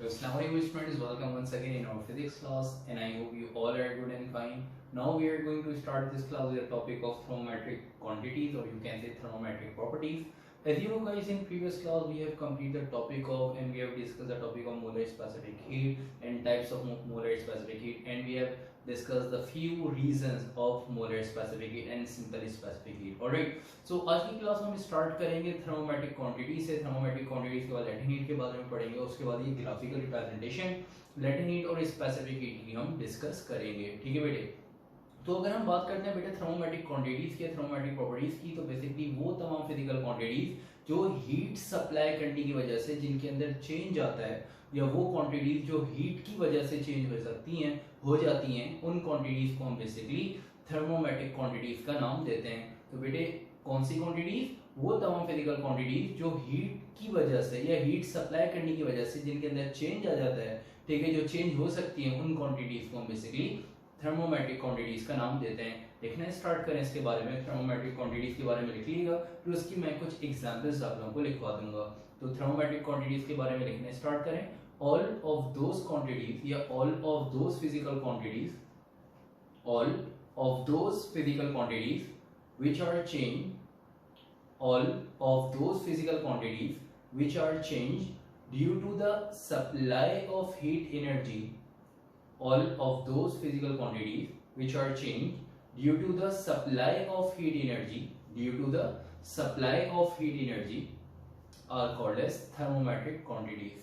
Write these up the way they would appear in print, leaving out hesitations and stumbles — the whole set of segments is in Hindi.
So Assalamualaikum students, welcome once again in our physics class and I hope you all are good and fine. Now we are going to start this class with the topic of thermometric quantities, or you can say thermometric properties. As you know guys, in previous class we have completed the topic of and we have discussed the topic of molar specific heat and types of molar specific heat, and we have discussed the few reasons of molar specific heat and simple specific heat. Alright, so आज की क्लास में हम स्टार्ट करेंगे थर्मोमेट्रिक क्वांटिटी से। थर्मोमेट्रिक क्वांटिटीज के बाद लैटिन हीट के बारे में पढ़ेंगे, उसके बाद ये ग्राफिकल रिप्रेजेंटेशन लैटिन हीट और स्पेसिफिक हीट की हम डिस्कस करेंगे। ठीक है बेटे, तो अगर हम बात करते हैं बेटे थर्मोमेट्रिक क्वांटिटीज की, थर्मोमेट्रिक प्रॉपर्टीज की, तो बेसिकली वो तमाम फिजिकल क्वांटिटीज जो हीट सप्लाई करने की वजह से जिनके अंदर चेंज आता है, या वो क्वांटिटीज जो हीट की वजह से चेंज हो सकती हैं, हो जाती हैं, उन क्वांटिटीज को हम बेसिकली थर्मोमेट्रिक क्वांटिटीज का नाम देते हैं। तो बेटे कौन सी क्वांटिटीज? वो तमाम फिजिकल क्वांटिटीज जो हीट की वजह से या हीट सप्लाई करने की वजह से जिनके अंदर चेंज आ जाता है, ठीक है, जो चेंज हो सकती है, उन क्वांटिटीज को हम बेसिकली थर्मोमेट्रिक क्वांटिटीज का नाम देते हैं। लिखना स्टार्ट करें इसके बारे में, थर्मोमेट्रिक क्वांटिटीज के बारे में लिख लीजिएगा, फिर उसकी मैं कुछ एग्जांपल्स आप लोगों को लिखवा दूंगा। तो थर्मोमेट्रिक क्वांटिटीज के बारे में लिखना स्टार्ट करें। ऑल ऑफ दोज क्वांटिटीज या all of those physical quantities, all of those physical quantities which are changed, all of those physical quantities which are changed due to the supply of heat energy, all of those physical quantities which are changed due to the supply of heat energy, due to the supply of heat energy are called as thermometric quantities.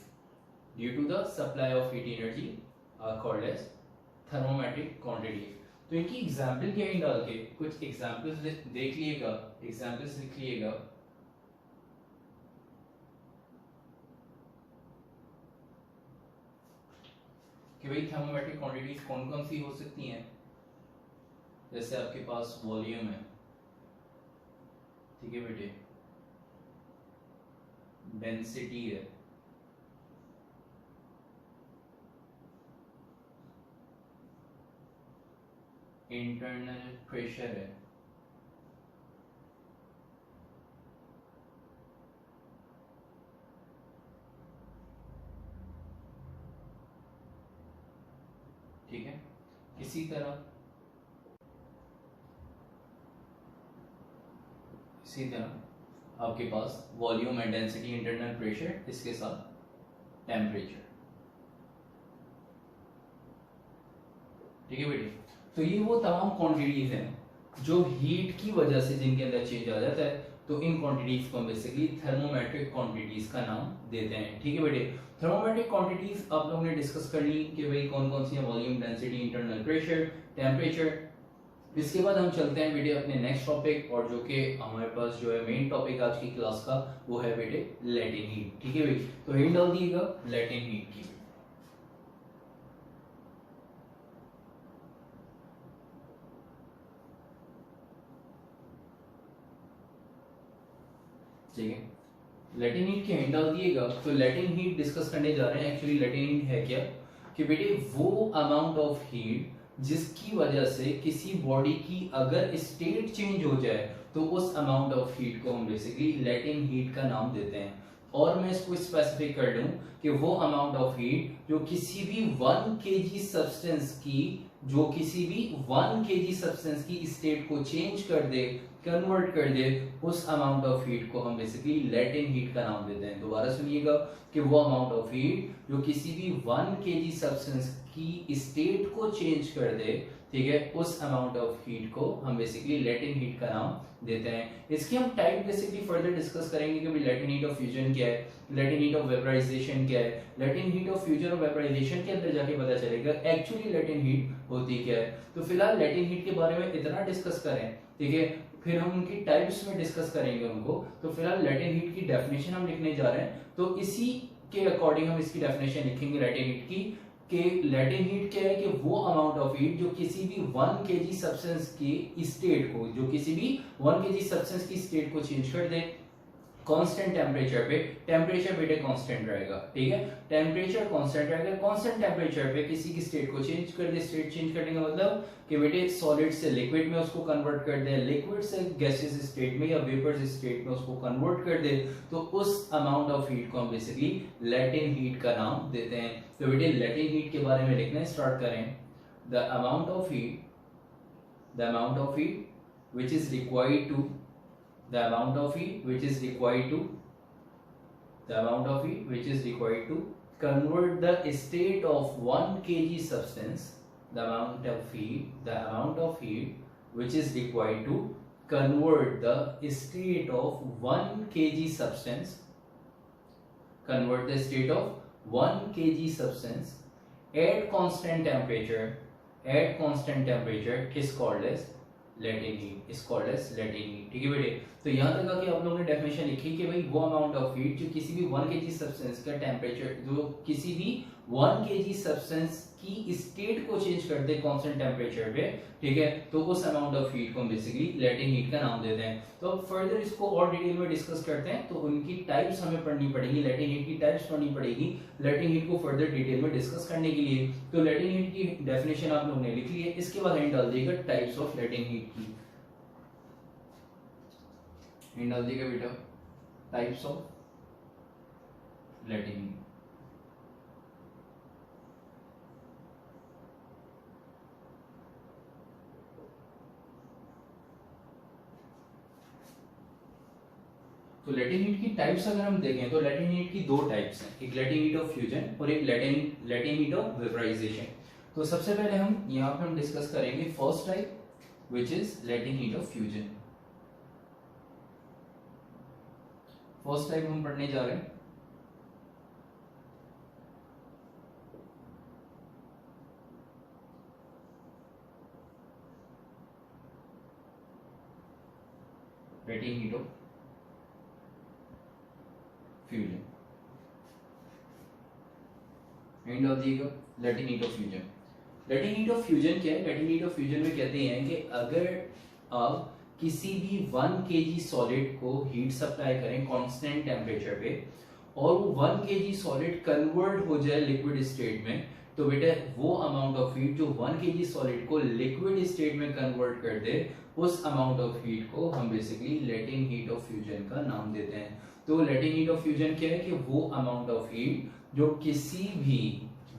Due to the supply of heat energy are called as thermometric quantities. तो इनकी एग्जाम्पल क्या है, डाल के कुछ एग्जाम्पल्स देख लिएगा, एग्जाम्पल्स लिख लिएगा। कि भाई थर्मोमेट्रिक क्वांटिटीज कौन कौन सी हो सकती हैं। जैसे आपके पास वॉल्यूम है, ठीक है बेटे, डेंसिटी है, इंटरनल प्रेशर है, ठीक है। इसी तरह आपके पास volume and density, internal pressure, इसके साथ टेम्परेचर, ठीक है बेटे। तो ये वो तमाम क्वांटिटीज हैं जो हीट की वजह से जिनके अंदर चेंज आ जाता है, तो इन क्वांटिटीज को हम बेसिकली थर्मोमेट्रिक क्वांटिटीज का नाम देते हैं। ठीक है बेटे, थर्मोमेट्रिक क्वांटिटीज आप लोगों ने डिस्कस कर ली कि भाई कौन कौन सी है, volume, density, internal pressure, temperature. इसके बाद हम चलते हैं बेटे अपने नेक्स्ट टॉपिक, और जो कि हमारे पास जो है मेन टॉपिक आज की क्लास का, वो है बेटे लैटिन हीट। ठीक है भाई, तो हिंट डाल दिएगा लैटिन हीट की। ठीक है, लैटिन हीट की हिंट डाल दिएगा। तो लैटिन हीट डिस्कस करने जा रहे हैं। एक्चुअली लैटिन हीट है क्या, कि बेटे वो अमाउंट ऑफ हीट जिसकी वजह से किसी बॉडी की अगर स्टेट चेंज हो जाए, तो उस अमाउंट ऑफ हीट को हम बेसिकली लैटिन हीट का नाम देते हैं। और मैं इसको स्पेसिफिक कर दूं कि वो अमाउंट ऑफ हीट जो किसी भी 1 kg सब्सटेंस की, जो किसी भी 1 kg सब्सटेंस की स्टेट को चेंज कर दे, कन्वर्ट कर दे, उस अमाउंट ऑफ हीट को हम बेसिकली लैटिन हीट का नाम देते हैं। दोबारा सुनिएगा कि वो अमाउंट ऑफ हीट जो किसी भी 1 kg सब्सटेंस की स्टेट को चेंज कर दे, ठीक है, उस अमाउंट ऑफ हीट को हम बेसिकली लैटिन हीट का नाम देते हैं। इसकी हम टाइप बेसिकली फर्दर डिस्कस करेंगे कि लैटिन हीट ऑफ फ्यूजन क्या है, लैटिन हीट ऑफ वेपराइजेशन क्या है, लैटिन हीट ऑफ फ्यूजन और वेपराइजेशन के अंदर जाके पता चलेगा एक्चुअली लैटिन हीट होती क्या है। तो फिलहाल लैटिन हीट के बारे में इतना डिस्कस करें, ठीक है, फिर हम उनकी टाइप्स में डिस्कस करेंगे उनको। तो फिलहाल लैटिन हीट की डेफिनेशन हम लिखने जा रहे हैं, तो इसी के अकॉर्डिंग हम इसकी डेफिनेशन लिखेंगे लैटिन हीट की। कि लैटिन हीट क्या है, कि वो अमाउंट ऑफ हीट जो किसी भी 1 kg सब्सटेंस की स्टेट को, जो किसी भी 1 kg सब्सटेंस की स्टेट को चेंज कर दे, कांस्टेंट टेम्परेचर पे, टेम्परेचर बेटे कांस्टेंट रहेगा, ठीक है, टेम्परेचर कांस्टेंट रहेगा, कांस्टेंट टेम्परेचर पे किसी की स्टेट को चेंज कर दे, स्टेट चेंज करने का मतलब कि बेटे सॉलिड से लिक्विड में उसको कन्वर्ट कर दे, लिक्विड से गैसियस स्टेट में या वेपर्स स्टेट में उसको कन्वर्ट कर दे, तो उस अमाउंट ऑफ हीट को हम बेसिकली लेटेंट हीट का नाम देते हैं। तो बेटे लेटेंट हीट के बारे में लिखना स्टार्ट करें, the amount of heat, the amount of heat which is required to, the amount of heat which is required to, the amount of heat which is required to convert the state of 1 kg substance, the amount of heat, the amount of heat which is required to convert the state of 1 kg substance, convert the state of 1 kg substance at constant temperature, at constant temperature is called as latent heat, is called as latent heat, ठीक है बेटे। तो यहाँ तक आके आप लोगों ने डेफिनेशन लिखी कि भाई वो अमाउंट ऑफ हीट जो किसी भी 1 kg सब्सटेंस का टेम्परेचर, जो किसी भी 1 kg सब्सटेंस की स्टेट को चेंज कर दे कांस्टेंट टेम्परेचर पे, ठीक है, तो उस अमाउंट ऑफ हीट को हम बेसिकली लेटेंट हीट का नाम देते हैं। तो अब फर्दर इसको और डिटेल में डिस्कस करते हैं, तो उनकी टाइप्स हमें पढ़नी पड़ेगी, लेटेंट हीट की टाइप्स पढ़नी पड़ेगी लेटेंट हीट को फर्दर डिटेल में डिस्कस करने के लिए। तो लेटेंट हीट की डेफिनेशन आप लोगों ने लिख ली है, इसके बाद हिंट डाल दिएगा टाइप्स ऑफ लेटेंट हीट की, हिंट डाल दिएगा बेटा टाइप्स ऑफ लेटेंट हीट। तो लेटेंट हीट की टाइप्स अगर हम देखें तो लेटेंट हीट की दो टाइप्स हैं, एक लेटेंट हीट ऑफ फ्यूजन और एक लेटेंट हीट ऑफ वेपराइजेशन। तो सबसे पहले हम यहाँ पे हम डिस्कस करेंगे first type which is latent heat of fusion. First type हम पढ़ने जा रहे हैं, latent heat of fusion, and of दिएगा latent heat of fusion. Latent heat of fusion क्या है? लेटेंट हीट ऑफ फ्यूजन में कहते हैं कि अगर आप किसी भी 1 kg सॉलिड को हीट सप्लाई करें कांस्टेंट टेम्परेचर पे और वो 1 kg सॉलिड कन्वर्ट हो जाए लिक्विड स्टेट में, तो बेटा वो अमाउंट ऑफ हीट जो 1 kg सॉलिड को लिक्विड स्टेट में कन्वर्ट कर दे, उस अमाउंट ऑफ हीट को हम basically latent heat of fusion का नाम देते हैं। तो लेटेंट हीट ऑफ फ्यूजन क्या है कि वो अमाउंट ऑफ हीट जो किसी भी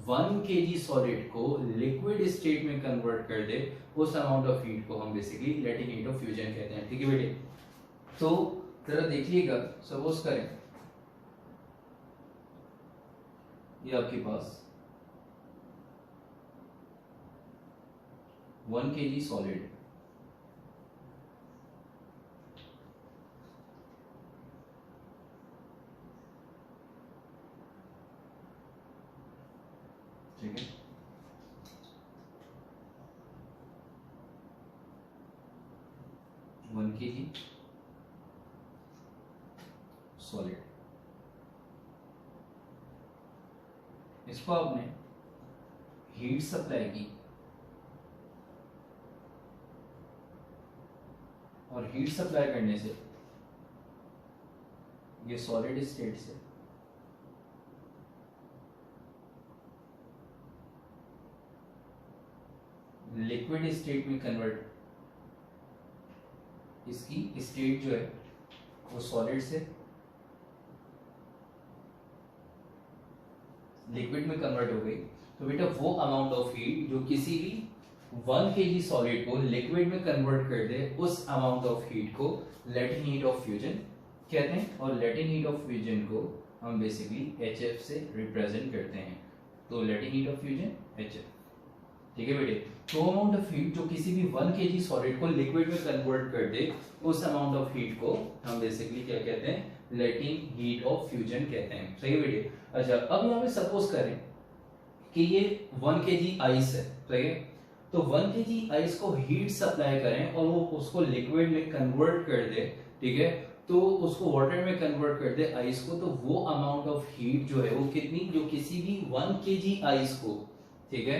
1 kg सॉलिड को लिक्विड स्टेट में कन्वर्ट कर दे, उस अमाउंट ऑफ हीट को हम basically latent heat of fusion कहते हैं, ठीक है बेटे। तो जरा देखिएगा, सपोज करें ये आपके पास 1 kg सॉलिड, ठीक है, वन के जी सॉलिड, इसको आपने हीट सप्लाई की और हीट सप्लाई करने से ये सॉलिड स्टेट से लिक्विड स्टेट में कन्वर्ट, इसकी स्टेट जो है वो सॉलिड से लिक्विड में कन्वर्ट हो गई, तो बेटा वो अमाउंट ऑफ हीट जो किसी भी 1 kg सॉलिड को लिक्विड में कन्वर्ट कर दे, उस अमाउंट ऑफ हीट को लेटेंट हीट ऑफ फ्यूजन कहते हैं। और लेटेंट हीट ऑफ फ्यूजन को हम बेसिकली HF से रिप्रेजेंट करते हैं। तो latent heat of fusion HF, ठीक है बेटे। तो अमाउंट ऑफ हीट जो किसी भी 1 kg सॉलिड को लिक्विड में कन्वर्ट कर दे, उस अमाउंट ऑफ हीट को हम बेसिकली क्या कहते हैं? लेटेंट हीट ऑफ फ्यूजन कहते हैं, सही है बेटे। अच्छा, अब यहाँ पे सपोज करें कि ये 1 kg आइस है, सही है, तो 1 kg आइस को हीट सप्लाई करें और वो उसको लिक्विड में कन्वर्ट कर दे, ठीक है, तो उसको वाटर में कन्वर्ट कर दे आइस को, तो वो अमाउंट ऑफ हीट जो है वो कितनी, जो किसी भी 1 kg आइस को, ठीक है,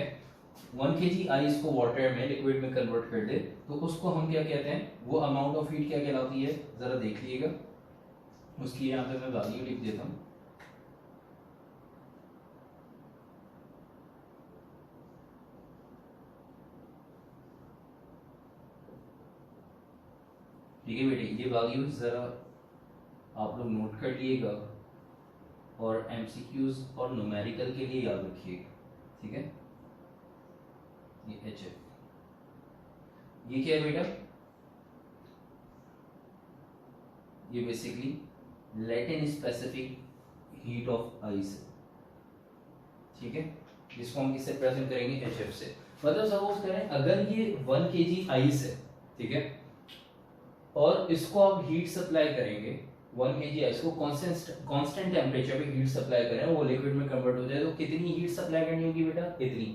1 kg आइस को वाटर में लिक्विड में कन्वर्ट कर दे, तो उसको हम क्या कहते हैं? वो अमाउंट ऑफ हीट क्या कहलाती है? जरा देख लीजिएगा, उसकी यहाँ पे मैं वैल्यू लिख देता हूँ। ठीक है बेटे, ये वैल्यू जरा आप लोग नोट कर लिएगा और एमसीक्यूज और न्यूमेरिकल के लिए याद रखिएगा, ठीक है। ये एच एफ, ये क्या है बेटा, ये basically Latin specific heat of ice, ठीक है, जिसको हम किससे प्रेजेंट करेंगे, एच एफ से। मतलब सपोज करें अगर ये 1 kg आइस है, ठीक है, और इसको आप हीट सप्लाई करेंगे, 1 kg आइस को कांस्टेंट टेम्परेचर पे हीट सप्लाई करें, वो लिक्विड में कन्वर्ट हो जाए, तो कितनी हीट सप्लाई करनी होगी बेटा, इतनी,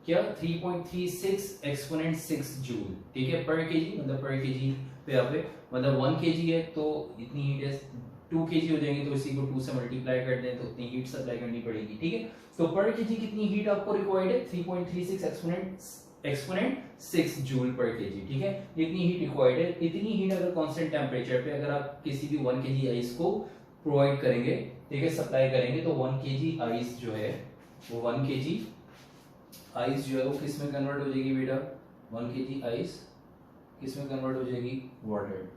क्या 3.36 एक्सपोनेंट 6 जूल, ठीक है, पर केजी, मतलब पर केजी पे यहाँ पे मतलब 1 kg है तो इतनी हीट है, 2 kg हो जाएंगे तो इसी को 2 से मल्टीप्लाई कर दें तो उतनी हीट सप्लाई करनी पड़ेगी, ठीक है। तो पर केजी कितनी हीट आपको रिक्वायर्ड है, 3.36 एक्सपोनेंट 6 जूल पर केजी, ठीक है, इतनी हीट रिक्वायर्ड है। इतनी हीट अगर कांस्टेंट टेम्परेचर पे अगर आप किसी भी 1 kg आइस को प्रोवाइड करेंगे, ठीक है, सप्लाई करेंगे, तो 1 kg आइस जो है वो 1 kg आइस जो है वो किस में कन्वर्ट हो जाएगी बेटा, 1 kg आइस किस में कन्वर्ट हो जाएगी, वाटर,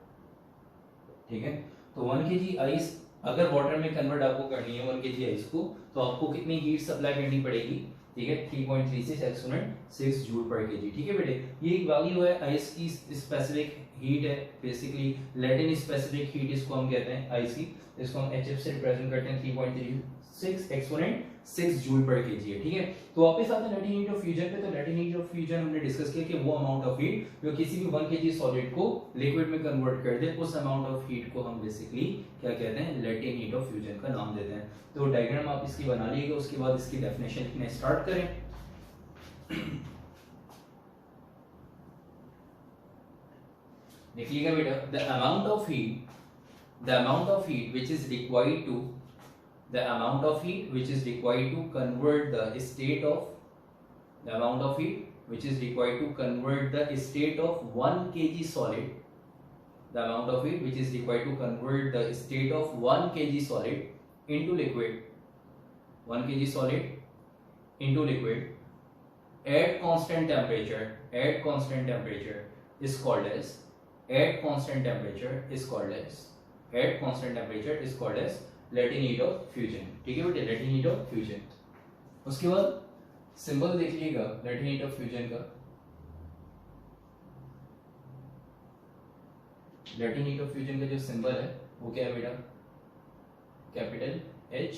ठीक है। तो 1 kg आइस अगर वाटर में कन्वर्ट आपको करनी है 1 kg आइस को, तो आपको कितनी हीट सप्लाई करनी पड़ेगी, ठीक है, 3.36 एक्सपोनेंट 6 जूल पर केजी, ठीक है बेटे। ये एक वैल्यू है आइस की, स्पेसिफिक हीट है, बेसिकली लैटिन स्पेसिफिक हीट इसको हम कहते हैं आइस की, इसको हम एचएफ से रिप्रेजेंट करते हैं, 3.36 एक्सपोनेंट 6 जूल पर केजी है, ठीक है। तो वापस आते हैं लैटिन हीट ऑफ फ्यूजन पे। तो लैटिन हीट ऑफ फ्यूजन हमने डिस्कस किया कि वो अमाउंट ऑफ हीट जो किसी भी 1 kg सॉलिड को लिक्विड में कन्वर्ट कर दे, उस अमाउंट ऑफ हीट को हम बेसिकली क्या कहते हैं, लैटिन हीट ऑफ फ्यूजन का नाम देते हैं। तो डायग्राम आप इसकी बना लीजिएगा, उसके बाद इसकी डेफिनेशन लिखना स्टार्ट करें। लिखिएगा बेटा, the amount of heat which is required to the amount of heat which is required to convert the state of the amount of heat which is required to convert the state of 1 kg solid, the amount of heat which is required to convert the state of 1 kg solid into liquid, 1 kg solid into liquid at constant temperature is called as Latin heat of fusion, ठीक है बेटे, लैटिन हीट ऑफ फ्यूजन। उसके बाद सिंबल देख लीजिएगा लैटिन हीट ऑफ फ्यूजन का। लैटिन हीट ऑफ फ्यूजन का जो सिंबल है वो क्या है बेटा, कैपिटल H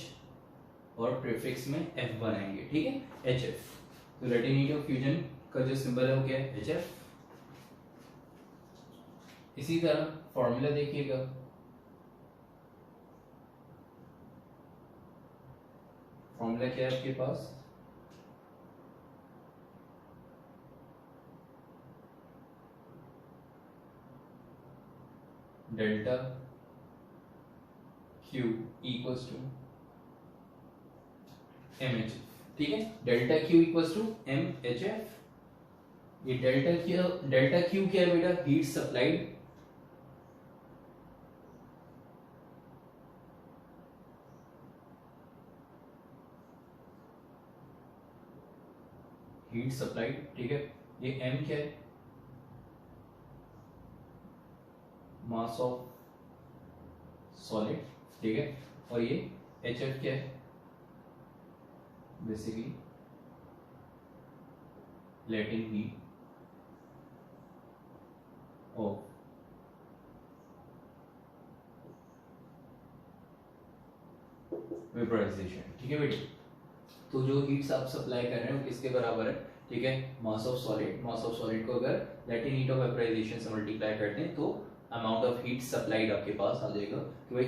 और प्रीफिक्स में F बनाएंगे, ठीक है, HF। तो लैटिन हीट ऑफ फ्यूजन का जो सिंबल है वो क्या है, HF। इसी तरह फॉर्मूला देखिएगा, फॉर्मूला क्या है आपके पास, delta Q equals to MHF, ठीक है, delta Q equals to MHF। ये डेल्टा Q क्या है बेटा, हीट सप्लाइड, हीट सप्लाइड, ठीक है। ये M क्या है, मास ऑफ सॉलिड, ठीक है, और ये HF क्या है, basically latent heat of vaporization, ठीक है बेटे। तो जो हीट्स आप सप्लाई कर रहे हैं वो किसके बराबर है, ठीक है, मास ऑफ सॉलिड को अगर लैटिन हीट ऑफ वेपराइजेशन से मल्टीप्लाई करते हैं तो अमाउंट ऑफ हीट सप्लाइड आपके पास आ जाएगा कि भाई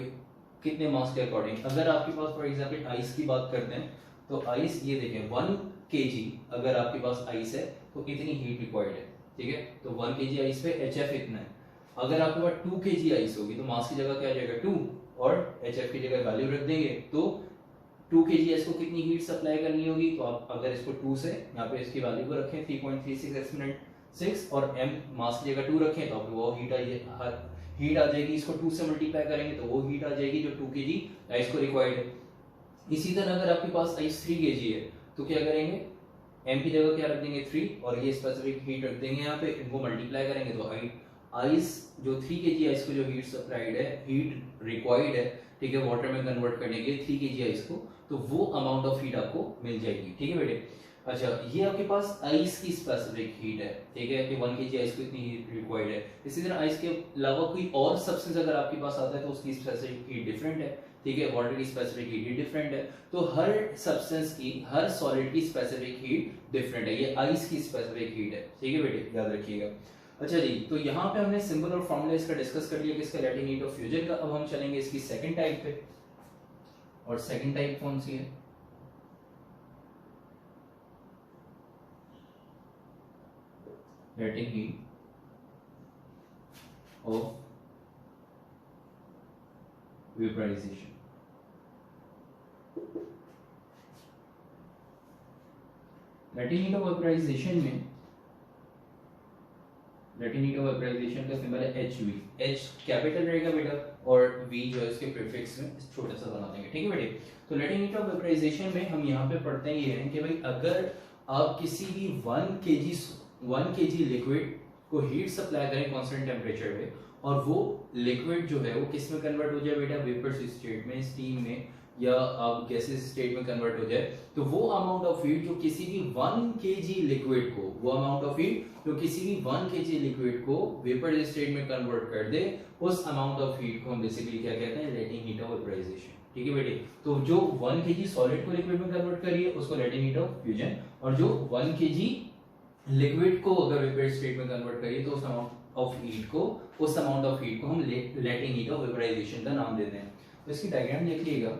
कितने मास के अकॉर्डिंग। अगर आपके पास फॉर एग्जांपल आइस की बात करते हैं तो आइस ये देखें 1 kg अगर आपके पास आइस है तो इतनी हीट रिक्वायर्ड है, ठीक है। तो 1 kg आइस पे HF इतना है। अगर आपके पास 2 kg आइस होगी तो मास की जगह क्या आ जाएगा 2 और HF की जगह वैल्यू रख देंगे, तो 2 kg आइस को कितनी हीट सप्लाई करनी होगी, तो आप अगर इसको 2 से यहाँ पे इसकी वैल्यू को रखें 3.36 एक्सपोनेंट 6 और m मास की जगह 2 रखें तो आपको वो हीट आ जाएगी, इसको 2 से मल्टीप्लाई करेंगे तो वो हीट आ जाएगी जो 2 kg आइस को रिक्वायर्ड है। इसी तरह अगर आपके पास आइस 3 kg है तो क्या करेंगे, m की जगह क्या रख देंगे 3 और ये स्पेसिफिक हीट रख देंगे यहाँ पे, इनको मल्टीप्लाई करेंगे तो आइस जो 3 kg आइस को जो हीट सप्लाइड है, हीट रिक्वायर्ड है, ठीक है, वाटर में कन्वर्ट करने के लिए 3 kg आइस को, तो वो अमाउंट ऑफ हीट आपको मिल जाएगी, ठीक है बेटे। अच्छा, ये आपके पास आइस की स्पेसिफिक हीट है, ठीक है, कि 1 kg आइस को इतनी हीट रिक्वायर्ड है। इसी तरह आइस के अलावा कोई और सब्सटेंस अगर आपके पास आता है तो उसकी स्पेसिफिक हीट डिफरेंट है, ठीक है, वाटर की स्पेसिफिक हीट डिफरेंट है, तो हर सब्सटेंस की, हर सॉलिड की स्पेसिफिक हीट डिफरेंट है, ये आइस की स्पेसिफिक हीट है, ठीक है बेटे, याद रखिएगा। अच्छा जी, तो यहाँ पे हमने सिंबल और फॉर्मूला इसका डिस्कस कर लिया कि इसका लेटिंग हीट ऑफ फ्यूजन का। अब हम चलेंगे इसकी सेकंड टाइप पे, और सेकंड टाइप कौन सी है, latent heat of vaporisation. Latent heat of vaporisation में, लेटिंग हीट ऑफ वेपराइजेशन का सिंबल है HV, H कैपिटल रहेगा बेटा और V जो है इसके प्रीफिक्स में छोटा सा बना देंगे, ठीक है बेटे। तो लेटिंग हीट ऑफ वेपराइजेशन में हम यहाँ पे पढ़ते हैं ये है कि भाई अगर आप किसी भी 1 kg लिक्विड को हीट सप्लाई करें कांस्टेंट टेम्परेचर पे और वो लिक्विड जो है वो किस में कन्वर्ट हो जाए बेटा, वेपर स्टेट में, स्टीम में, या आप गैसेस स्टेट में कन्वर्ट हो जाए, तो वो अमाउंट ऑफ हीट जो किसी भी 1 kg लिक्विड को, वो अमाउंट ऑफ हीट जो किसी भी 1 kg लिक्विड को वेपर स्टेट में कन्वर्ट कर दे, उस अमाउंट ऑफ हीट को हम बेसिकली क्या कहते हैं, लेटिंग हीट ऑफ वेपराइजेशन, ठीक है बेटे। तो जो 1 kg सॉलिड को लिक्विड में कन्वर्ट करिए उसको लेटिंग हीट ऑफ फ्यूजन, और जो 1 kg लिक्विड को अगर वेपर स्टेट में कन्वर्ट करिए तो उस अमाउंट ऑफ हीट को हम लेटिंग हीट ऑफ वेपराइजेशन का नाम देते हैं। तो इसकी डायग्राम देखिएगा,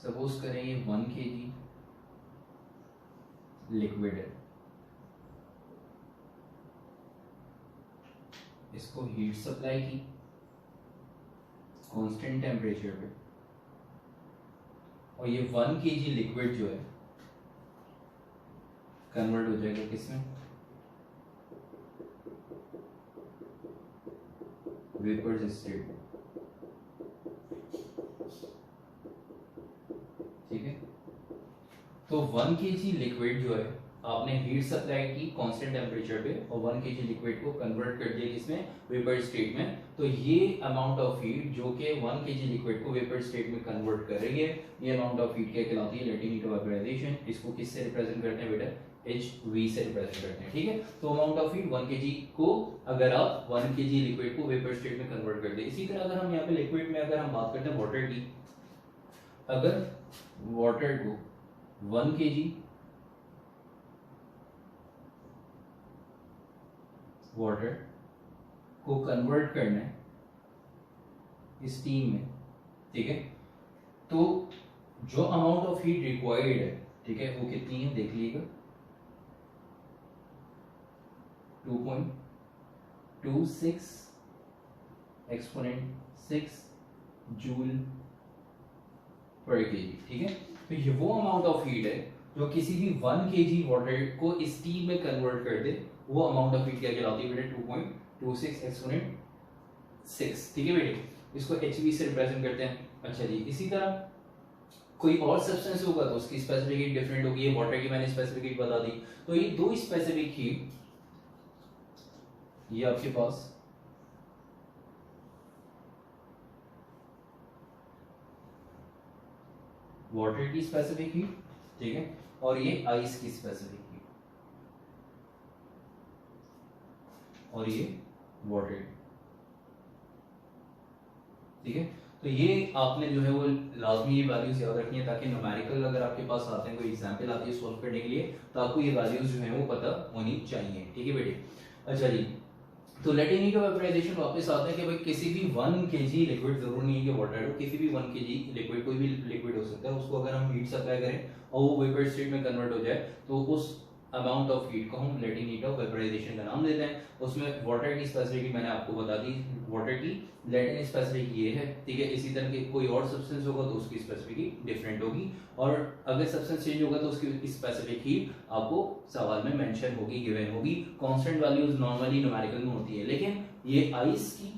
सपोज करें ये 1 kg लिक्विड है, इसको हीट सप्लाई की कांस्टेंट टेम्परेचर पे, और ये 1 kg लिक्विड जो है कन्वर्ट हो जाएगा किसमें, वेपर स्टेट में, ठीक है। तो 1 kg लिक्विड जो है आपने हीट सप्लाई की कांस्टेंट टेम्परेचर पे और 1 kg लिक्विड को कन्वर्ट कर दिया किसमें, वेपर स्टेट में, तो ये अमाउंट ऑफ हीट जो कि 1 kg लिक्विड को वेपर स्टेट में कन्वर्ट कर रही है, ये अमाउंट ऑफ हीट क्या कहलाती है, लेटिंग हीट ऑफ वेपराइजेशन। इसको किससे रिप्रेजेंट करते हैं बेटा, HV से रिप्रेजेंट करते हैं, ठीक है। तो अमाउंट ऑफ हीट 1 kg को अगर आप 1 kg लिक्विड को वेपर स्टेट में कन्वर्ट कर दे। इसी तरह अगर हम यहाँ पे लिक्विड में अगर हम बात करते हैं वाटर की, अगर वाटर को 1 kg वाटर को कन्वर्ट करना है स्टीम में, ठीक है, तो जो अमाउंट ऑफ हीट रिक्वायर्ड है, ठीक है, वो कितनी है देख लीजिएगा, 2.26 एक्सपोनेंट 6 जूल पर केजी, ठीक है। तो ये वो अमाउंट ऑफ हीट है जो किसी भी 1 kg वाटर को स्टीम में कन्वर्ट कर दे, वो अमाउंट ऑफ हीट क्या कहलाती है बेटे, 2.26 एक्सपोनेंट 6, ठीक है बेटे। इसको HV से रिप्रेजेंट करते हैं। अच्छा जी, इसी तरह कोई और सब्सटेंस होगा तो उसकी स्पेसिफिक हीट डिफरेंट होगी। ये वाटर की मैंने स्पेसिफिक हीट बता दी, तो ये दो स्पेसिफिक हीट, ये आपके पास वाटर की स्पेसिफिक हीट, ठीक है, और ये आइस की स्पेसिफिक हीट, और ये वाटर, ठीक है। तो ये आपने जो है वो लाजमी ये वैल्यूज याद रखनी है, ताकि न्यूमेरिकल अगर आपके पास आते हैं, कोई एग्जांपल आती है सॉल्व करने के लिए, तो आपको ये वैल्यूज जो है वो पता होनी चाहिए, ठीक है बेटे। अच्छा जी, तो लेटिन हीट ऑफ वेपराइजेशन वापस आते हैं कि भाई किसी भी 1 kg लिक्विड, जरूर नहीं है कि वाटर हो, किसी भी 1 kg लिक्विड, कोई भी लिक्विड हो सकता है, उसको अगर हम हीट सप्लाई करें और वो वेपर स्टेट में कन्वर्ट हो जाए तो उस अमाउंट ऑफ हीट को हम लेटिन हीट ऑफ वेपराइजेशन का नाम देते हैं। उसमें वाटर की स्पेसिफिसिटी मैंने आपको बता दी, वाटर की लेटिन स्पेसिफिसिटी ये है, ठीक है। इसी तरह के कोई और सब्सटेंस होगा तो उसकी स्पेसिफिसिटी डिफरेंट होगी, और अगर सब्सटेंस चेंज होगा तो उसकी स्पेसिफिक हीट आपको सवाल में मेंशन होगी, गिवन होगी। कांस्टेंट वैल्यूज नॉर्मली न्यूमेरिकल में होती है, लेकिन ये आइस की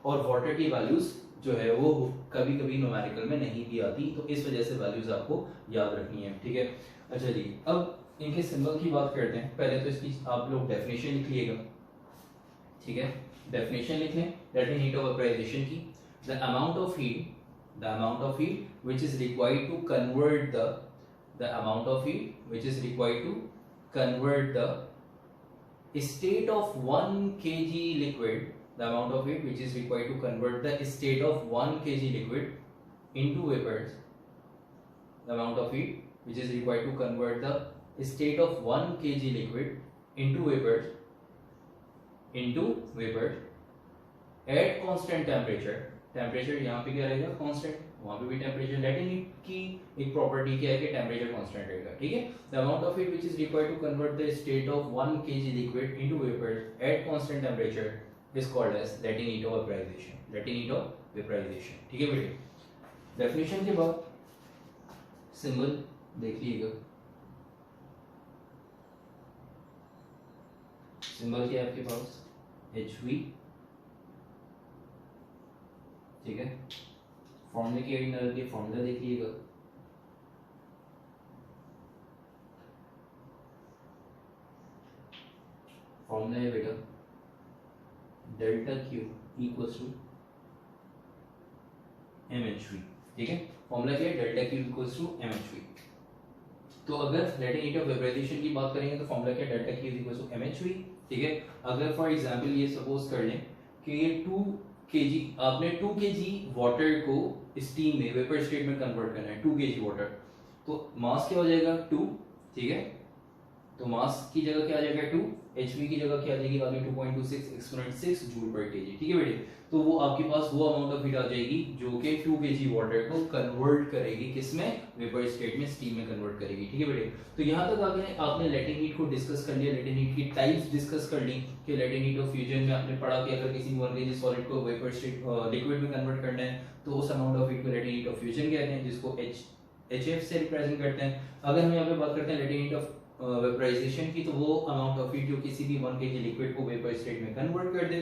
और वाटर की वैल्यूज जो है वो कभी कभी न्यूमेरिकल में नहीं भी आती, तो इस वजह से वैल्यूज आपको याद रखनी है, ठीक है। अच्छा जी, अब इनके सिंबल की बात करते हैं। पहले तो इसकी आप लोग डेफिनेशन लिख लिएगा, ठीक है। डेफिनेशन लिख लें लेटिन हीट ऑफ वेपराइजेशन की। The amount of heat which is required to convert the amount of heat which is required to convert the state of 1 kg liquid, the amount of heat which is required to convert the state of 1 kg liquid into vapors, the amount of heat which is required to convert the state of 1 kg liquid into vapors at constant temperature, temperature यहाँ पे क्या रहेगा कांस्टेंट, वहां पे भी टेम्परेचर। लेटिन हीट की एक प्रॉपर्टी क्या है कि टेम्परेचर कांस्टेंट रहेगा, ठीक है। The amount of heat which is required to convert the state of 1 kg liquid into vapours at constant temperature is called as latent heat of vaporization, latent heat of vaporization, ठीक है बेटे। डेफिनेशन के बाद सिंबल देख लीजिएगा, सिंबल क्या है आपके पास HV, ठीक है। फॉर्मूले की एनर्जी फॉर्मूला देखिएगा, फॉर्मूला है बेटा delta Q equals to mHV, ठीक है। फॉर्मूला क्या है delta Q equals to mHV। तो अगर लेटिन हीट ऑफ वेपराइजेशन की बात करेंगे तो फॉर्मूला क्या है delta Q equals to mHV, ठीक है। अगर फॉर एग्जांपल ये सपोज कर लें कि ये 2 kg, आपने 2 kg वाटर को स्टीम में वेपर स्टेट में कन्वर्ट करना है, 2 kg वाटर, तो मास क्या हो जाएगा 2, ठीक है। तो मास की जगह क्या आ जाएगा 2, HV की जगह क्या आ जाएगी आगे 2.26 एक्सपोनेंट 6 जूल पर kg, ठीक है बेटे। तो वो आपके पास वो अमाउंट ऑफ हीट आ जाएगी जो कि 2 kg वाटर को कन्वर्ट करेगी, किसमें वेपर स्टेट में, स्टीम में कन्वर्ट करेगी, ठीक है बेटे। तो यहाँ तक आपने लेटिन हीट को डिस्कस कर लिया, लेटिन हीट की टाइप्स डिस्कस कर ली कि लेटिन हीट ऑफ फ्यूजन में आपने पढ़ा कि अगर किसी 1 kg सॉलिड को वेपर स्टेट लिक्विड में कन्वर्ट करना है तो उस अमाउंट ऑफ हीट को लेटिन हीट ऑफ फ्यूजन कहते हैं, जिसको HF से रिप्रेजेंट करते हैं। अगर हम यहाँ पे बात करते हैं लेटिन हीट ऑफ वेपराइजेशन की, तो वो अमाउंट ऑफ हीट जो किसी भी 1 kg लिक्विड को वेपर स्टेट में कन्वर्ट कर दे,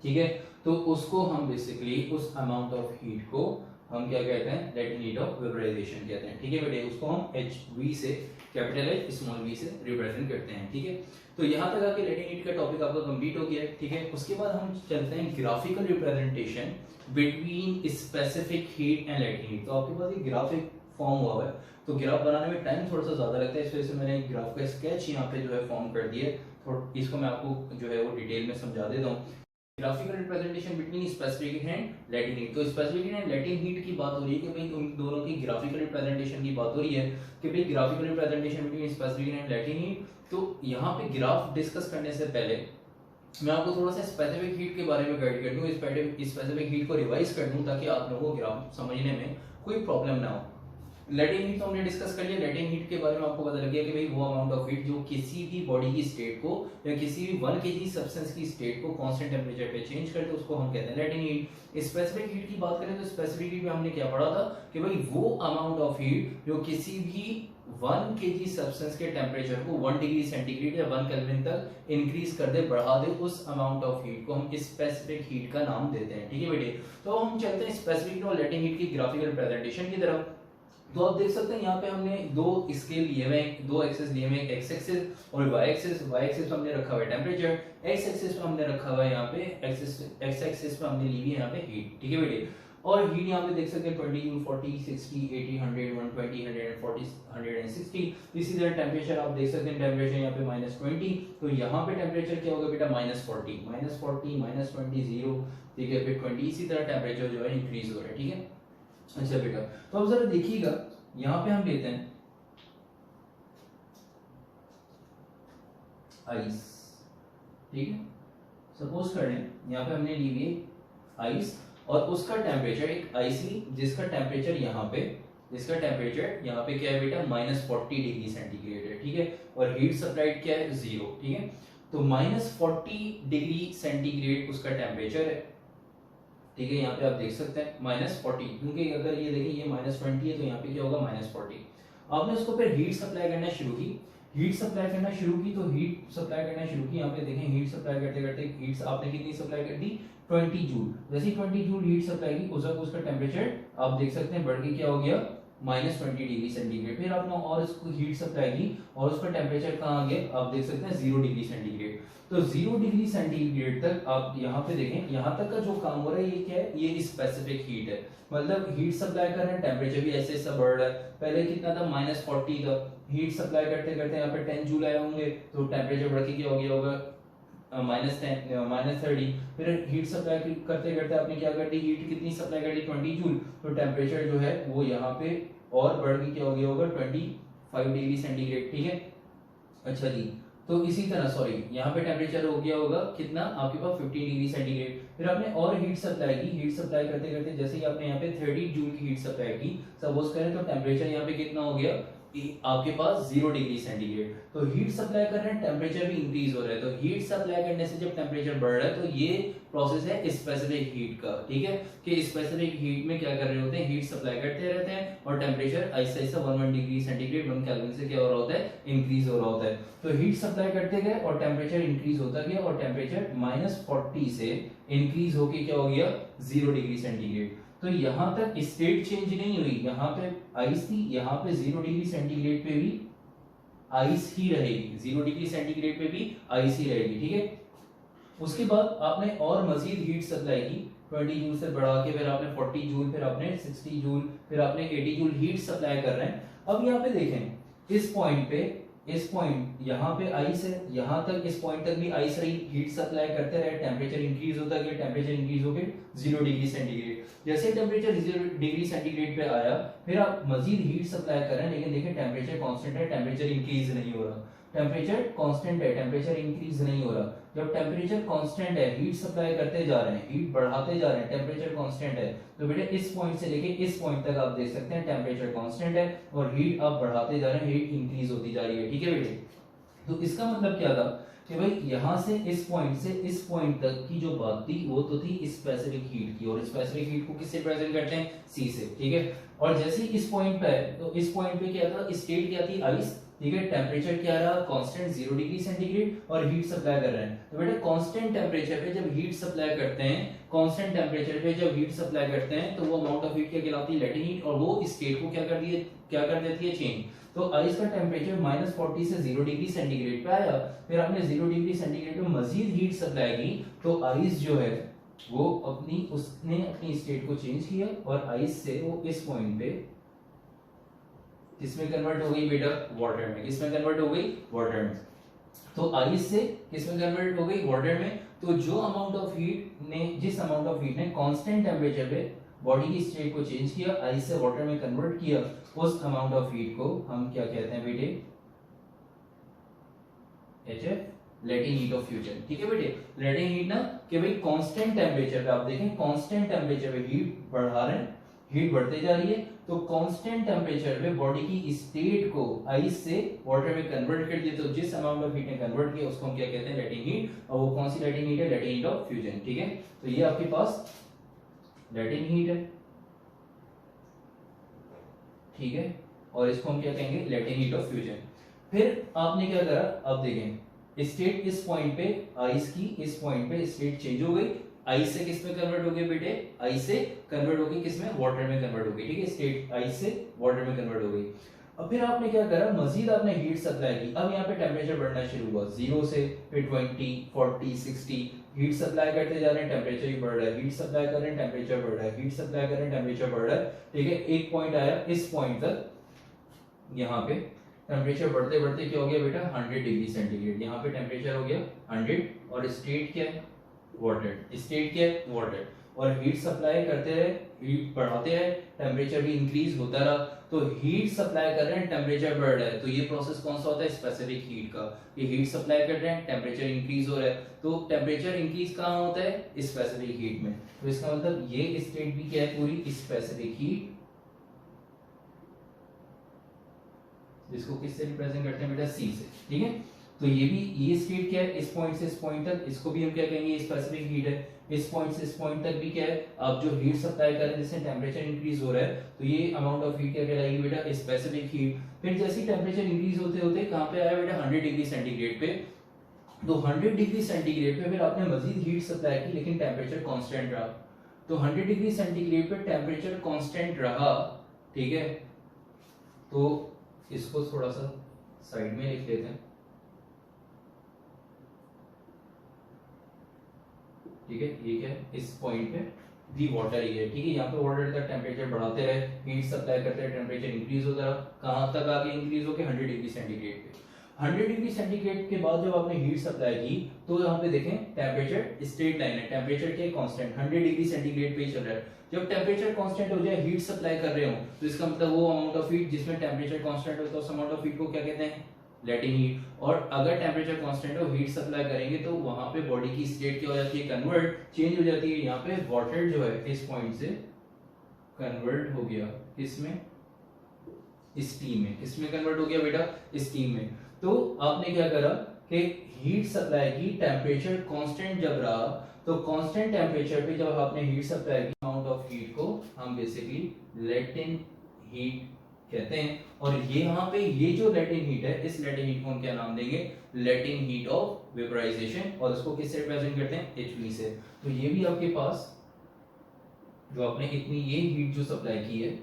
ठीक है, तो उसको हम बेसिकली उस अमाउंट ऑफ हीट को हम क्या कहते हैं लेटिन हीट ऑफ वेपराइजेशन कहते हैं, ठीक है बेटे। उसको हम HV से कैपिटल H स्मॉल v से रिप्रेजेंट करते हैं, ठीक है। तो यहाँ तक आके लेटिन हीट का टॉपिक आपका कंप्लीट हो गया है, ठीक है। उसके बाद हम चलते हैं graphical representation between specific heat and Latin heat. तो आपके पास ये ग्राफिक फॉर्म हुआ है, तो ग्राफ बनाने में टाइम थोड़ा सा ज्यादा लगता है, इस वजह से मैंने एक ग्राफ का स्केच यहाँ पे जो है फॉर्म कर दिया है, तो इसको मैं आपको जो है वो डिटेल में समझा देता हूँ। Graphical representation between specific and Latin heat. तो स्पेसिफिक एंड लेटिन हीट की बात हो रही है कि भाई उन दोनों की ग्राफिकल रिप्रेजेंटेशन की बात हो रही है कि भाई graphical representation between specific and Latin heat. तो यहाँ पे ग्राफ डिस्कस करने से पहले मैं आपको थोड़ा सा स्पेसिफिक हीट के बारे में गाइड कर दूं, स्पेसिफिक हीट को रिवाइज कर दूं ताकि आप लोगों को ग्राफ समझने में कोई प्रॉब्लम ना हो। लेटिन हीट तो हमने डिस्कस कर लिया, लेटिन हीट के बारे में आपको पता लग गया कि भाई वो अमाउंट ऑफ हीट जो किसी भी बॉडी की स्टेट को या किसी भी 1 kg सब्सटेंस की स्टेट को कांस्टेंट टेंपरेचर पे चेंज करते हैं, उसको हम कहते हैं लेटिन हीट। स्पेसिफिक हीट की बात करें तो स्पेसिफिक हीट में हमने क्या पढ़ा था कि भाई वो अमाउंट ऑफ हीट जो किसी भी 1 kg सब्सटेंस के टेंपरेचर को 1 डिग्री सेंटीग्रेड या 1 केल्विन तक इंक्रीज कर दे, बढ़ा दे, उस अमाउंट ऑफ हीट को हम स्पेसिफिक हीट का नाम देते हैं, ठीक है बेटे। तो हम चलते हैं स्पेसिफिक और लेटिन हीट की ग्राफिकल रिप्रेजेंटेशन की तरफ। तो आप देख सकते हैं यहाँ पे हमने दो स्केल लिए हुए हैं, दो एक्सिस लिए हुए हैं, एक्स एक्सिस और वाई एक्सिस। वाई एक्सिस पे हमने रखा हुआ है टेंपरेचर, एक्स एक्सिस पे हमने रखा हुआ है यहाँ पे एक्स एक्सिस पे हमने ली हुई है यहाँ पे हीट, ठीक है बेटे। और हीट यहाँ पे देख सकते हैं 20, 40, 60, 80, 100, 120, 140, 160। इसी तरह टेम्परेचर आप देख सकते हैं, टेम्परेचर यहाँ पे -20, तो यहाँ पे टेम्परेचर क्या होगा बेटा -40, -40, -20, 0, ठीक है, फिर 20। इसी तरह टेम्परेचर जो है इंक्रीज हो रहा है, ठीक है। अच्छा बेटा, तो अब जरा देखिएगा यहाँ पे हम लेते हैं आइस, ठीक है। सपोज कर लें यहाँ पे हमने ली हुई है आइस और उसका टेम्परेचर एक आइस ली जिसका टेम्परेचर यहाँ पे क्या है बेटा -40 डिग्री सेंटीग्रेड है, ठीक है, और हीट सप्लाइड क्या है 0, ठीक है। तो -40 डिग्री सेंटीग्रेड उसका टेम्परेचर है, ठीक है, यहाँ पे आप देख सकते हैं -40, क्योंकि अगर ये देखें ये -20 है तो यहाँ पे क्या होगा -40। आपने उसको फिर हीट सप्लाई करना शुरू की, तो हीट सप्लाई करना शुरू की, यहाँ पे देखें हीट सप्लाई करते करते हीट आपने कितनी सप्लाई कर दी 20 जूल। जैसे 20 जूल हीट सप्लाई की उसका टेम्परेचर आप देख सकते हैं बढ़ के क्या हो गया -20 डिग्री सेंटीग्रेड। फिर आपने और इसको हीट सप्लाई की और उसका टेम्परेचर कहाँ आ गया आप देख सकते हैं 0 डिग्री सेंटीग्रेड। तो 0 डिग्री सेंटीग्रेड तक आप यहाँ पे देखें, यहाँ तक का जो काम हो रहा है ये क्या है, ये स्पेसिफिक हीट है, मतलब हीट सप्लाई कर रहे हैं, टेम्परेचर भी ऐसे ऐसा बढ़ रहा है। पहले कितना था -40 था, हीट सप्लाई करते करते यहाँ पे 10 जूल आए होंगे तो टेम्परेचर बढ़ के क्या हो गया होगा -30। फिर हीट सप्लाई करते करते आपने क्या कर दी, हीट कितनी सप्लाई कर दी 20 जूल, तो टेम्परेचर जो है वो यहाँ पे और बढ़ के क्या हो गया होगा 25 डिग्री सेंटीग्रेड, ठीक है। अच्छा जी, तो इसी तरह सॉरी यहाँ पे टेम्परेचर हो गया होगा कितना आपके पास 15 डिग्री सेंटीग्रेड। फिर आपने और हीट सप्लाई की, हीट सप्लाई करते करते जैसे ही आपने यहाँ पे 30 जूल की हीट सप्लाई की सपोज करें, तो टेम्परेचर यहाँ पे कितना हो गया आपके पास 0 डिग्री सेंटीग्रेड। तो हीट सप्लाई कर रहे हैं, टेम्परेचर भी इंक्रीज हो रहा है, तो हीट सप्लाई करने से जब टेम्परेचर बढ़ रहा है तो ये प्रोसेस है स्पेसिफिक हीट का, ठीक है, कि स्पेसिफिक हीट में क्या कर रहे होते हैं, हीट सप्लाई करते रहते हैं और टेम्परेचर ऐसा ऐसा 1 डिग्री सेंटीग्रेड 1 केल्विन से क्या हो रहा होता है, इंक्रीज हो रहा होता है। तो हीट सप्लाई करते गए और टेम्परेचर इंक्रीज होता गया और टेम्परेचर -40 से इंक्रीज होके क्या हो गया 0 डिग्री सेंटीग्रेड। तो यहाँ तक स्टेट चेंज नहीं हुई, यहाँ पे आइस थी, यहाँ पे 0 डिग्री सेंटीग्रेड पे भी आइस ही रहेगी, 0 डिग्री सेंटीग्रेड पे भी आइस ही रहेगी, ठीक है। उसके बाद आपने और मजीद हीट सप्लाई की 20 जूल से बढ़ा के, फिर आपने 40 जूल, फिर आपने 60 जूल, फिर आपने 80 जूल हीट सप्लाई कर रहे हैं। अब यहाँ पे देखें इस पॉइंट यहाँ पे आइस है, यहाँ तक इस पॉइंट तक भी आइस रही, हीट सप्लाई करते रहे, टेम्परेचर इंक्रीज होता गया, टेम्परेचर इंक्रीज होकर 0 डिग्री सेंटीग्रेड। जैसे टेम्परेचर 0 डिग्री सेंटीग्रेड पे आया फिर आप मजीद हीट सप्लाई कर रहे हैं, लेकिन देखिए टेम्परेचर कांस्टेंट है, टेम्परेचर इंक्रीज नहीं हो रहा, टेम्परेचर कांस्टेंट है, टेम्परेचर इंक्रीज नहीं हो रहा। जब टेम्परेचर कांस्टेंट है, हीट सप्लाई करते जा रहे हैं, हीट बढ़ाते जा रहे हैं, टेम्परेचर कांस्टेंट है, तो बेटा इस पॉइंट से लेके इस पॉइंट तक आप देख सकते हैं टेम्परेचर कांस्टेंट है और हीट आप बढ़ाते जा रहे हैं, हीट इंक्रीज होती जा रही है, ठीक है बेटे। तो इसका मतलब क्या था कि भाई यहाँ से इस पॉइंट तक की जो बात थी वो तो थी स्पेसिफिक हीट की, और स्पेसिफिक हीट को किससे प्रेजेंट करते हैं, सी से, ठीक है। और जैसे ही इस पॉइंट पे है तो इस पॉइंट पे क्या था, स्टेट क्या थी आइस, ठीक है, टेम्परेचर क्या रहा कांस्टेंट 0 डिग्री सेंटीग्रेड और हीट सप्लाई कर रहे हैं। तो बेटा कांस्टेंट टेम्परेचर पे जब हीट सप्लाई करते हैं, कांस्टेंट टेम्परेचर पे जब हीट सप्लाई करते हैं तो वो अमाउंट ऑफ हीट क्या कहलाती है, लेटेंट हीट, और वो स्टेट को क्या कर देती है चेंज। तो आइस का टेम्परेचर -40 से 0 डिग्री सेंटीग्रेड पे आया, फिर आपने 0 डिग्री सेंटीग्रेड पे मजीद हीट सप्लाई की तो आइस जो है वो उसने अपनी स्टेट को चेंज किया और आइस से वो इस पॉइंट पे किसमें कन्वर्ट हो गई बेटा, वाटर में। किसमें कन्वर्ट हो गई, वाटर में। तो आइस से किसमें कन्वर्ट हो गई, वाटर में। तो जिस अमाउंट ऑफ हीट ने कांस्टेंट टेम्परेचर पे बॉडी की स्टेट को चेंज किया, आइस से वाटर में कन्वर्ट किया, उस अमाउंट ऑफ हीट को हम क्या कहते हैं बेटे, HF, latent heat of fusion, ठीक है बेटे। लेटेंट हीट ना कि भाई कांस्टेंट टेम्परेचर पे आप देखें, कांस्टेंट टेम्परेचर पे हीट बढ़ा रहे हैं, हीट बढ़ते जा रही है, तो कांस्टेंट टेम्परेचर पे बॉडी की स्टेट को आइस से वाटर में कन्वर्ट कर दिया, तो जिस अमाउंट ऑफ हीट ने कन्वर्ट किया उसको हम क्या कहते हैं, लेटेंट हीट। और वो कौन सी लेटेंट हीट है, लेटेंट हीट ऑफ फ्यूजन, ठीक है। तो ये आपके पास लेटेंट हीट है, ठीक है, और इसको हम क्या कहेंगे, लेटेंट हीट ऑफ फ्यूजन। फिर आपने क्या करा, अब देखें स्टेट इस पॉइंट पे आइस की, इस पॉइंट पे स्टेट चेंज हो गई, आइस से किस में कन्वर्ट हो गई बेटे, आइस से कन्वर्ट हो गई किसमें, वाटर में कन्वर्ट हो गई, ठीक है, स्टेट आइस से वाटर में कन्वर्ट हो गई। अब फिर आपने क्या करा, मजीद आपने हीट सप्लाई की, अब यहाँ पे टेम्परेचर बढ़ना शुरू हुआ 0 से, फिर 20, 40, 60, हीट सप्लाई करते जा रहे हैं, टेम्परेचर ही बढ़ रहा है, हीट सप्लाई कर रहे हैं, टेम्परेचर बढ़ रहा है, हीट सप्लाई कर रहे हैं, टेम्परेचर बढ़ रहा है, ठीक है। एक पॉइंट आया, इस पॉइंट तक यहाँ पे टेम्परेचर बढ़ते बढ़ते क्या हो गया बेटा, 100 डिग्री सेंटीग्रेड, यहाँ पे टेम्परेचर हो गया 100 और स्टेट क्या है, वाटर, स्टेट क्या है, वाटर। और हीट सप्लाई करते रहे, हीट बढ़ाते रहे, टेम्परेचर भी इंक्रीज होता रहा, तो हीट सप्लाई कर रहे हैं, टेम्परेचर बढ़ रहा है, तो ये प्रोसेस कौन सा होता है, स्पेसिफिक हीट का। ये हीट सप्लाई कर रहे हैं, टेम्परेचर इंक्रीज हो रहा है, तो टेम्परेचर इंक्रीज कहाँ होता है, स्पेसिफिक हीट में। तो इसका मतलब ये स्टेट भी क्या है, पूरी स्पेसिफिक हीट, जिसको किससे रिप्रेजेंट करते हैं बेटा, सी से, ठीक है। तो ये भी, ये स्टेट क्या है, इस पॉइंट से इस पॉइंट तक, इसको भी हम क्या कहेंगे, स्पेसिफिक हीट है। इस पॉइंट से इस पॉइंट तक भी क्या है, आप जो हीट सप्लाई कर रहे हैं जिससे टेम्परेचर इंक्रीज हो रहा है, तो ये अमाउंट ऑफ हीट क्या कहलाएगी बेटा, स्पेसिफिक हीट। फिर जैसे ही टेम्परेचर इंक्रीज होते होते कहां पे आया बेटा, 100 डिग्री सेंटीग्रेड पे। तो 100 डिग्री सेंटीग्रेड पे फिर आपने मजीद हीट सप्लाई की, लेकिन टेम्परेचर कांस्टेंट रहा। तो 100 डिग्री सेंटीग्रेड पे टेम्परेचर कांस्टेंट रहा, ठीक है। तो इसको थोड़ा सा साइड में लिख लेते हैं, ठीक है। ये क्या है, इस पॉइंट पे दी वाटर ही है, ठीक है। यहाँ पे वाटर का टेम्परेचर बढ़ाते रहे, हीट सप्लाई करते रहे, टेम्परेचर इंक्रीज होता रहा, कहाँ तक आगे इंक्रीज होके 100 डिग्री सेंटीग्रेड पे। 100 डिग्री सेंटीग्रेड के बाद जब आपने हीट सप्लाई की, तो यहाँ पे देखें टेम्परेचर स्ट्रेट लाइन है, टेम्परेचर के कांस्टेंट 100 डिग्री सेंटीग्रेड पे ही चल रहा है। जब टेम्परेचर कांस्टेंट हो जाए, हीट सप्लाई कर रहे हो, तो इसका मतलब वो अमाउंट ऑफ हीट जिसमें टेम्परेचर कांस्टेंट होता है, उस अमाउंट ऑफ हीट को क्या कहते हैं, लेटिंग हीट। और अगर टेम्परेचर कांस्टेंट हो, हीट सप्लाई करेंगे, तो वहां पे बॉडी की स्टेट क्या हो जाती है, कन्वर्ट, चेंज हो जाती है। यहाँ पे वाटर जो है इस पॉइंट से कन्वर्ट हो गया, इसमें स्टीम में, किसमें कन्वर्ट हो गया बेटा, स्टीम में। तो आपने क्या करा कि हीट सप्लाई की, टेम्परेचर कांस्टेंट जब रहा, तो कांस्टेंट टेम्परेचर पे जब आपने हीट सप्लाई की, अमाउंट ऑफ हीट को हम बेसिकली लेटेंट हीट कहते हैं। और ये यहाँ पे ये जो लेटेंट हीट है, इस लेटेंट हीट को हम क्या नाम देंगे, लेटेंट हीट ऑफ वेपराइजेशन। और इसको किससे रिप्रेजेंट करते हैं, एचवी से। तो ये भी आपके पास जो आपने इतनी ये हीट जो सप्लाई की है,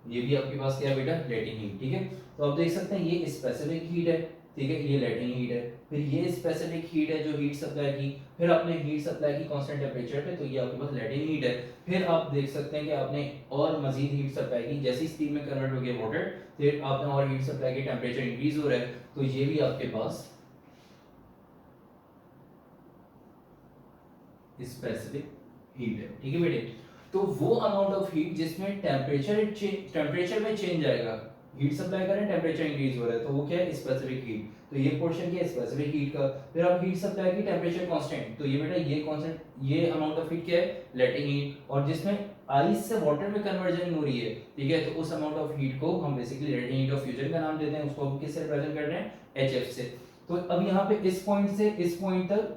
ये भी आपके पास क्या है बेटा, लेटेंट हीट, ठीक है। तो आप देख सकते हैं ये स्पेसिफिक हीट है, ठीक है, ये लेटेंट हीट है। फिर ये स्पेसिफिक हीट है जो हीट सप्लाई की, फिर आपने हीट सप्लाई की कांस्टेंट टेम्परेचर पे, तो ये आपके पास लेटेंट हीट है। फिर आप देख सकते हैं कि आपने और मजीद हीट सप्लाई की, जैसे स्टीम में कन्वर्ट हो गया वाटर, फिर आपने और हीट सप्लाई की, टेम्परेचर इंक्रीज हो रहा है, तो ये भी आपके पास स्पेसिफिक हीट है, ठीक है बेटे। तो वो अमाउंट ऑफ हीट जिसमें टेम्परेचर में चेंज आएगा, हीट सप्लाई करें, टेम्परेचर इंक्रीज हो रहा है, तो वो क्या है, स्पेसिफिक हीट। तो ये पोर्शन क्या है, स्पेसिफिक हीट का। फिर आप हीट सप्लाई की, टेम्परेचर कांस्टेंट, तो ये बेटा ये कांस्टेंट, ये अमाउंट ऑफ हीट क्या है, लेटेंट हीट। और जिसमें आइस से वाटर में कन्वर्जन हो रही है, ठीक है, तो उस अमाउंट ऑफ हीट को हम basically latent heat of fusion का नाम देते हैं। उसको हम किससे रिप्रेजेंट कर रहे हैं, एचएफ से। तो अब यहाँ पे इस पॉइंट से इस पॉइंट तक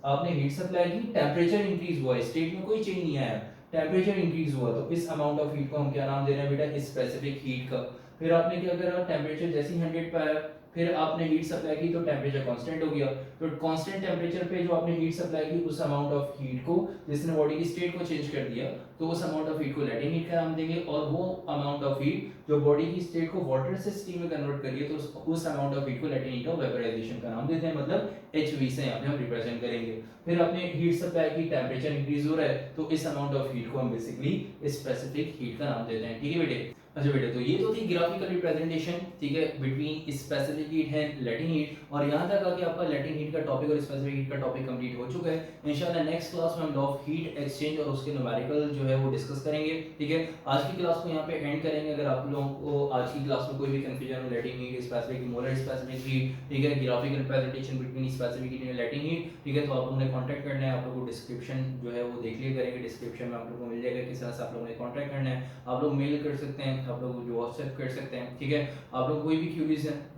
आपने हीट सप्लाई की, टेम्परेचर इंक्रीज हुआ, स्टेट में कोई चेंज नहीं आया, टेम्परेचर इंक्रीज हुआ, तो इस अमाउंट ऑफ हीट को हम क्या नाम दे रहे हैं बेटा, स्पेसिफिक हीट का। फिर आपने क्या करा, टेम्परेचर जैसे ही 100 पे आया, फिर आपने हीट सप्लाई की, तो टेम्परेचर कांस्टेंट हो गया। तो कांस्टेंट टेम्परेचर पे जो आपने हीट सप्लाई की, उस अमाउंट ऑफ हीट को जिसने बॉडी की स्टेट को चेंज कर दिया, तो उस अमाउंट ऑफ हीट को लेटेंट हीट का नाम देंगे। और वो अमाउंट ऑफ हीट जो बॉडी की स्टेट को वाटर से स्टीम में कन्वर्ट करिए, तो उस अमाउंट ऑफ हीट को लेटेंट हीट ऑफ वेपराइजेशन का नाम देते हैं, मतलब एचवी से यहाँ पे हम रिप्रेजेंट करेंगे। फिर आपने हीट सप्लाई की, टेम्परेचर इंक्रीज हो रहा है, तो इस अमाउंट ऑफ हीट को हम बेसिकली स्पेसिफिक हीट का नाम देते हैं, ठीक है बेटे। अच्छा बेटे, तो ये तो थी ग्राफिकल रिप्रेजेंटेशन, ठीक है, between specific heat and latent heat. और यहाँ तक आके आपका लेटेंट हीट का टॉपिक और स्पेसिफिक हीट का टॉपिक कंप्लीट हो चुका है। इंशाल्लाह नेक्स्ट क्लास में हम लॉ ऑफ हीट एक्सचेंज और उसके न्यूमेरिकल जो है वो डिस्कस करेंगे, ठीक है। आज की क्लास को यहाँ पे एंड करेंगे। अगर आप लोगों को आज की क्लास में कोई भी कंफ्यूजन हो, latent heat, specific, molar specific heat, ठीक है, graphical representation between specific heat and latent heat, ठीक है, तो आप लोगों ने कांटेक्ट करना है। आप लोगों को डिस्क्रिप्शन जो है वो देख लिया करेंगे, डिस्क्रिप्शन में आप लोगों को मिल जाएगा किस तरह से आप लोगों ने कांटेक्ट करना है। आप लोग मेल कर सकते हैं, आप लोग जो व्हाट्सएप कर सकते हैं, ठीक है। आप लोग कोई भी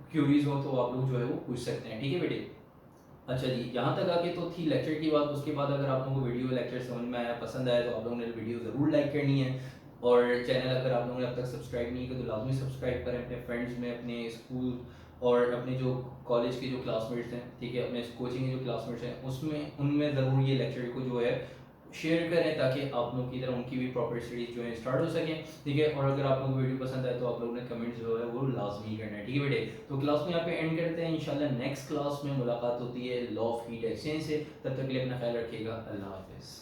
क्यूरीज हो तो आप लोग जो है वो पूछ सकते हैं, ठीक है बेटे। अच्छा जी, यहाँ तक आके तो थी लेक्चर की बात। उसके बाद अगर आप लोगों को वीडियो लेक्चर समझ में आया, पसंद आया, तो आप लोगों ने वीडियो ज़रूर लाइक करनी है। और चैनल अगर आप लोगों ने अब तक सब्सक्राइब नहीं किया तो लाजमी सब्सक्राइब करें, अपने फ्रेंड्स में, अपने स्कूल और अपने जो कॉलेज के जो क्लासमेट्स हैं, ठीक है, अपने कोचिंग के जो क्लासमेट्स हैं, उसमें उनमें ज़रूर ये लेक्चर को जो है शेयर करें, ताकि आप लोगों की तरह उनकी भी प्रॉपर स्टडीज जो है स्टार्ट हो सकें, ठीक है। और अगर आप लोगों को वीडियो पसंद आए तो आप लोगों ने कमेंट्स जो है वो लाजमी करना है, ठीक है बेटे। तो क्लास में यहाँ पे एंड करते हैं। इंशाल्लाह नेक्स्ट क्लास में मुलाकात होती है लॉ ऑफ हीट एक्सचेंज से। तब तक के लिए अपना ख्याल रखिएगा। अल्लाह हाफिज़।